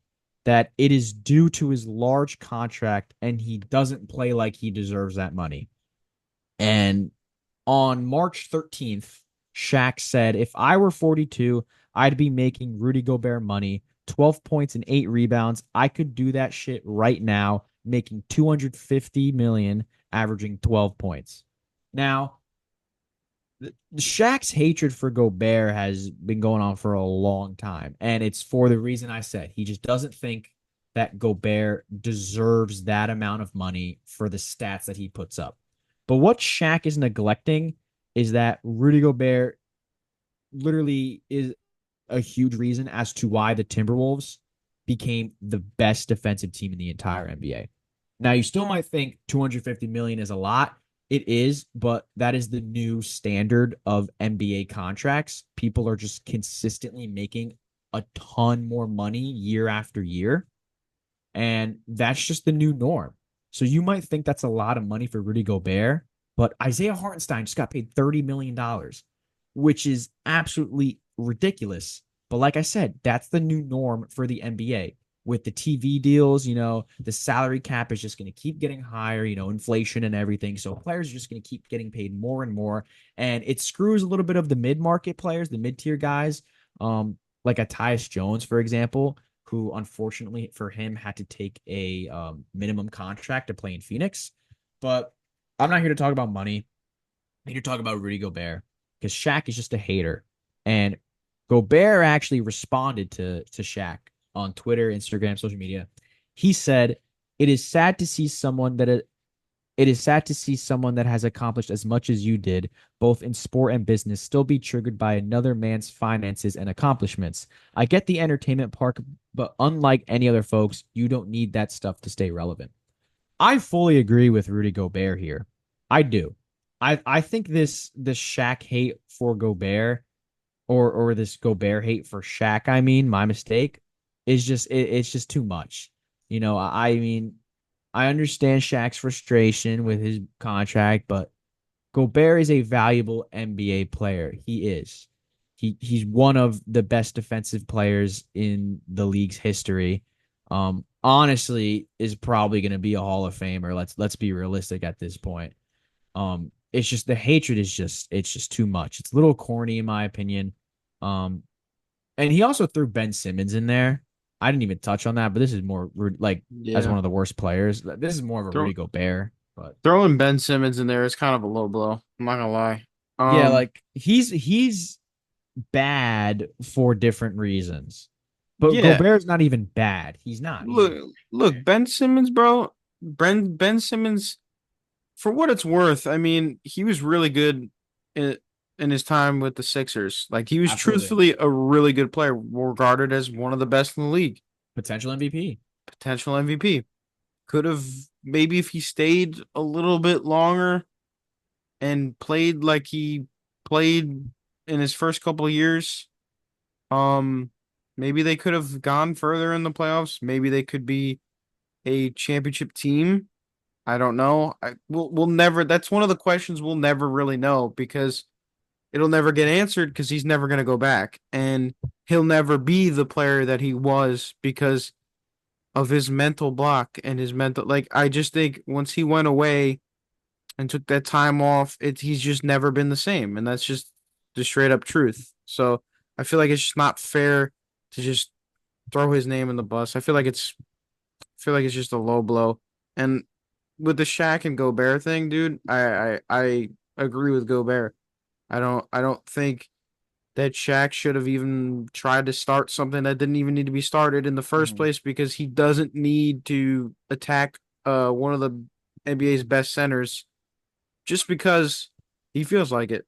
that it is due to his large contract and he doesn't play like he deserves that money. And on March 13th, Shaq said, if I were 42, I'd be making Rudy Gobert money, 12 points and 8 rebounds. I could do that shit right now, making 250 million, averaging 12 points. Now, Shaq's hatred for Gobert has been going on for a long time, and it's for the reason I said. He just doesn't think that Gobert deserves that amount of money for the stats that he puts up. But what Shaq is neglecting is that Rudy Gobert literally is a huge reason as to why the Timberwolves became the best defensive team in the entire NBA. Now, you still might think 250 million is a lot. It is, but that is the new standard of NBA contracts. People are just consistently making a ton more money year after year. And that's just the new norm. So you might think that's a lot of money for Rudy Gobert, but Isaiah Hartenstein just got paid $30 million, which is absolutely ridiculous. But like I said, that's the new norm for the NBA. With the TV deals, the salary cap is just going to keep getting higher, inflation and everything. So players are just going to keep getting paid more and more. And it screws a little bit of the mid market players, the mid tier guys, like a Tyus Jones, for example, who unfortunately for him had to take a minimum contract to play in Phoenix. But I'm not here to talk about money. I'm here to talk about Rudy Gobert because Shaq is just a hater. And Gobert actually responded to Shaq on Twitter, Instagram, social media. He said, "It is sad to see someone that it is sad to see someone that has accomplished as much as you did, both in sport and business, still be triggered by another man's finances and accomplishments. I get the entertainment part, but unlike any other folks, you don't need that stuff to stay relevant." I fully agree with Rudy Gobert here. I do. I think this Shaq hate for Gobert or this Gobert hate for Shaq, I mean, my mistake, is just it's just too much. I mean, I understand Shaq's frustration with his contract, but Gobert is a valuable NBA player. He is. He's one of the best defensive players in the league's history. Honestly, is probably going to be a Hall of Famer. Let's be realistic at this point. It's just the hatred is just it's just too much. It's a little corny in my opinion. Um, and he also threw Ben Simmons in there. I didn't even touch on that, but this is more like as Yeah. one of the worst players. This is more of a Throw, Rudy Gobert, but Throwing Ben Simmons in there is kind of a low blow. I'm not gonna lie. yeah, Um, like he's bad for different reasons. But yeah. Gobert's not even bad. He's not. He's just Look, Ben Simmons, bro. Ben Simmons, for what it's worth, I mean, he was really good in in his time with the Sixers. Like he was absolutely truthfully a really good player, regarded as one of the best in the league, potential MVP. potential MVP. Could have maybe if he stayed a little bit longer and played like he played in his first couple of years, Um, maybe they could have gone further in the playoffs. Maybe they could be a championship team. I don't know. We'll never. That's one of the questions we'll never really know because it'll never get answered because he's never going to go back, and he'll never be the player that he was because of his mental block and his mental. Like I just think once he went away and took that time off, he's just never been the same, and that's just the straight up truth. So I feel like it's just not fair to just throw his name in the bus. I feel like it's just a low blow. And with the Shaq and Gobert thing, dude, I agree with Gobert. I don't think that Shaq should have even tried to start something that didn't even need to be started in the first Mhm. place because he doesn't need to attack one of the NBA's best centers just because he feels like it.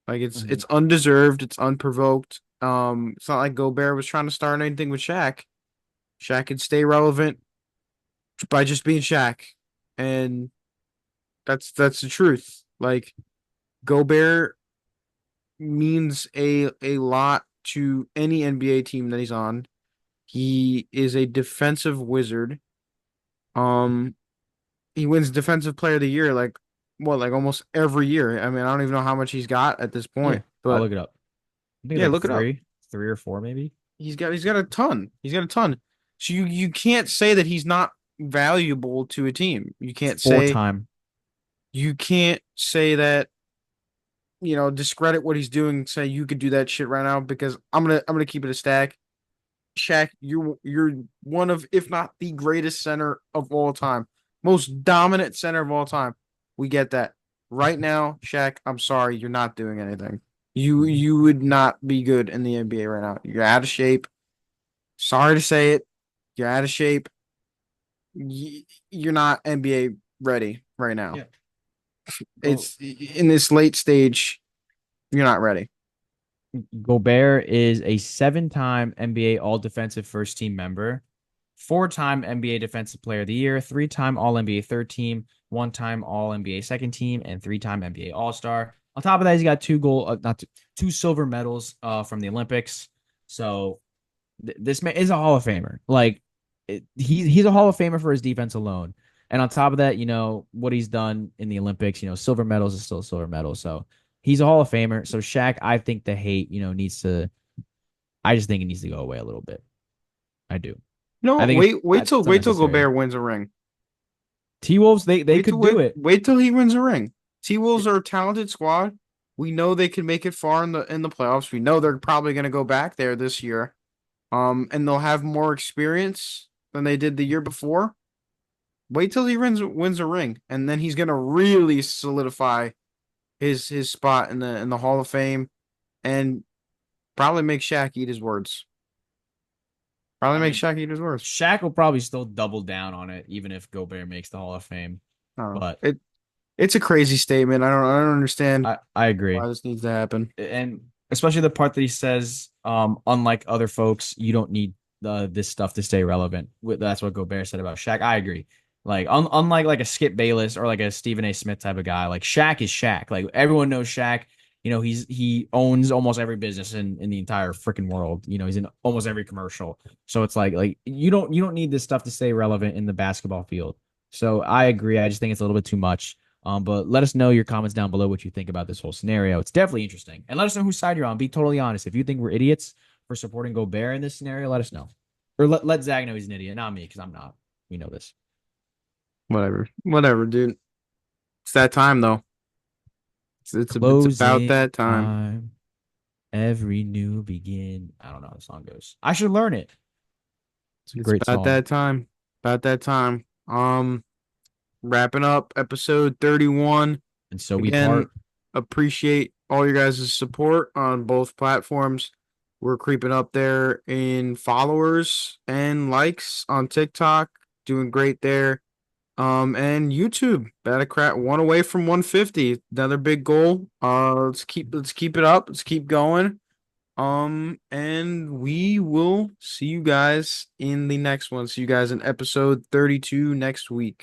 Like it's Mhm. undeserved, it's unprovoked. It's not like Gobert was trying to start anything with Shaq. Shaq can stay relevant by just being Shaq. And that's the truth. Like Gobert means a lot to any NBA team that he's on. He is a defensive wizard. Um, he wins Defensive Player of the Year like what, like almost every year. I mean, I don't even know how much he's got at this Yeah, point, I'll but look it up. I think it's yeah, like look it up. three or four maybe. He's got a ton. He's got a ton. So you can't say that he's not valuable to a team. Four time. You can't say that, discredit what he's doing, say you could do that shit right now because I'm gonna keep it a stack. Shaq, you're one of, if not the greatest center of all time, most dominant center of all time. We get that. Right now, Shaq, I'm sorry, you're not doing anything. You would not be good in the NBA right now. You're out of shape. Sorry to say it. You're out of shape. You're not NBA ready right now. Yeah. Go It's in this late stage. You're not ready. Gobert is a seven-time NBA All Defensive First Team member, four-time NBA Defensive Player of the Year, three-time All NBA Third Team, one-time All NBA Second Team, and three-time NBA All Star. On top of that, he's got not two silver medals from the Olympics. So this man is a Hall of Famer. Like he's a Hall of Famer for his defense alone. And on top of that, what he's done in the Olympics, silver medals is still a silver medal. So he's a Hall of Famer. So Shaq, I think the hate, needs to. I just think it needs to go away a little bit. I do. No, I think wait till it's unnecessary. Gobert wins a ring. T Wolves, they could do it. Wait till he wins a ring. T Wolves are a talented squad. We know they can make it far in the playoffs. We know they're probably going to go back there this year. And they'll have more experience than they did the year before. Wait till he wins a ring, and then he's going to really solidify his spot in the Hall of Fame, and probably make Shaq eat his words. Probably I make mean, Shaq eat his words. Shaq will probably still double down on it, even if Gobert makes the Hall of Fame. I don't know. But It's a crazy statement. I don't understand I agree. why this needs to happen. And especially the part that he says, unlike other folks, you don't need this stuff to stay relevant. That's what Gobert said about Shaq. I agree. Like unlike like a Skip Bayless or like a Stephen A. Smith type of guy, like Shaq is Shaq. Like everyone knows Shaq. He owns almost every business in the entire freaking world. He's in almost every commercial. So it's like you don't need this stuff to stay relevant in the basketball field. So I agree. I just think it's a little bit too much. But let us know your comments down below what you think about this whole scenario. It's definitely interesting. And let us know whose side you're on. Be totally honest. If you think we're idiots for supporting Gobert in this scenario, let us know. Or let Zach know he's an idiot, not me, because I'm not. We know this. Whatever, dude. It's that time though. It's about Closing that time. time. Every new begin. I don't know how the song goes. I should learn it. It's a It's great about song. that time. About that time. Wrapping up episode 31. And so we Again, part. appreciate all your guys' support on both platforms. We're creeping up there in followers and likes on TikTok. Doing great there. And YouTube, Batacrat one away from 150. Another big goal. Let's keep it up. Let's keep going. And we will see you guys in the next one. See you guys in episode 32 next week.